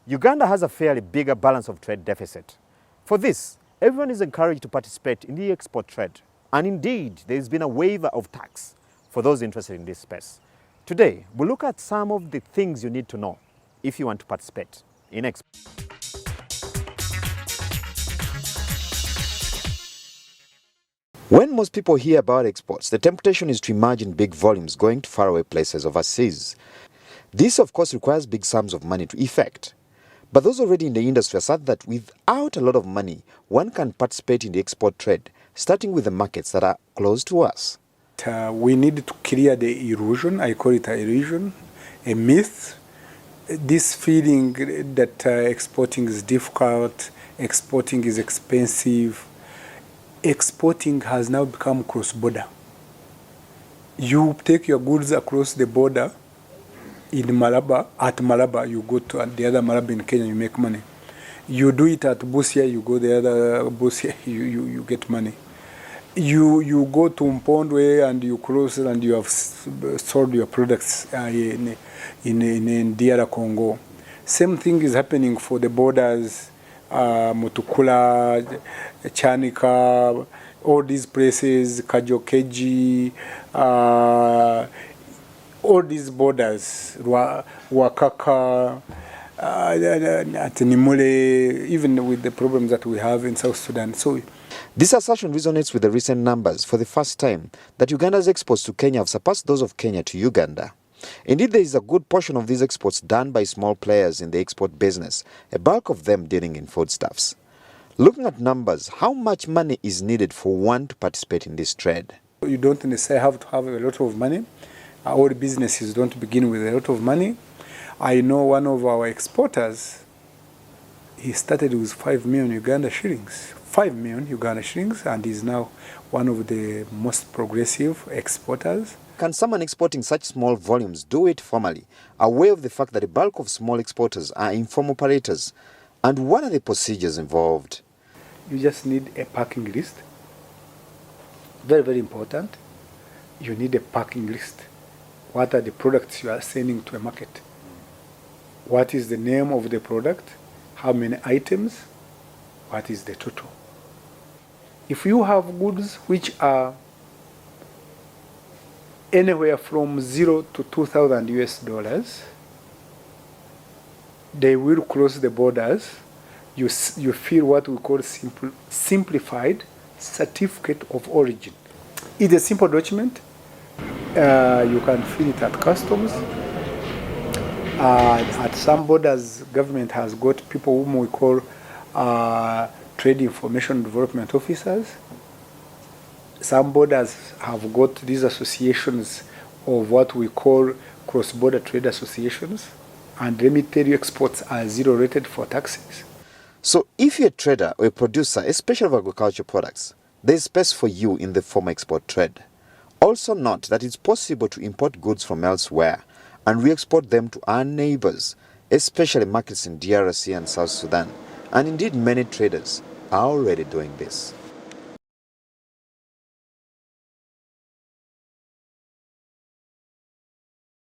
Uganda has a fairly bigger balance of trade deficit. For this, everyone is encouraged to participate in the export trade. And indeed, there has been a waiver of tax for those interested in this space. Today, we'll look at some of the things you need to know if you want to participate in export. When most people hear about exports, the temptation is to imagine big volumes going to faraway places overseas. This, of course, requires big sums of money to effect. But those already in the industry assert that without a lot of money, one can participate in the export trade, starting with the markets that are close to us. We need to clear the illusion, I call it an illusion, a myth. This feeling that exporting is difficult, exporting is expensive. Exporting has now become cross-border. You take your goods across the border in Malaba, at Malaba, you go to the other Malaba in Kenya, you make money. You do it at Busia, you go the other Busia, you get money. You go to Mpondwe and you cross and you have sold your products in DR Congo. Same thing is happening for the borders, Mutukula, Chanika, all these places, Kajokeji, all these borders, Wakaka, at Nimule, even with the problems that we have in South Sudan. So, this assertion resonates with the recent numbers for the first time that Uganda's exports to Kenya have surpassed those of Kenya to Uganda. Indeed, there is a good portion of these exports done by small players in the export business, a bulk of them dealing in foodstuffs. Looking at numbers, how much money is needed for one to participate in this trade? You don't necessarily have to have a lot of money. Our businesses don't begin with a lot of money. I know one of our exporters, he started with 5 million Uganda shillings. 5 million Uganda shillings, and is now one of the most progressive exporters. Can someone exporting such small volumes do it formally, aware of the fact that the bulk of small exporters are informal operators? And what are the procedures involved? You just need a packing list. Very, very important. You need a packing list. What are the products you are sending to a market? What is the name of the product? How many items? What is the total? If you have goods which are anywhere from 0 to 2,000 US dollars, they will cross the borders. You fill what we call simplified certificate of origin. It's a simple document. You can fill it at customs. At some borders, government has got people whom we call trade information development officers. Some borders have got these associations of what we call cross-border trade associations. And let me tell you, exports are zero rated for taxes. So if you're a trader or a producer, especially of agricultural products, there's space for you in the formal export trade. Also note that it's possible to import goods from elsewhere and re-export them to our neighbors, especially markets in DRC and South Sudan. And indeed, many traders are already doing this.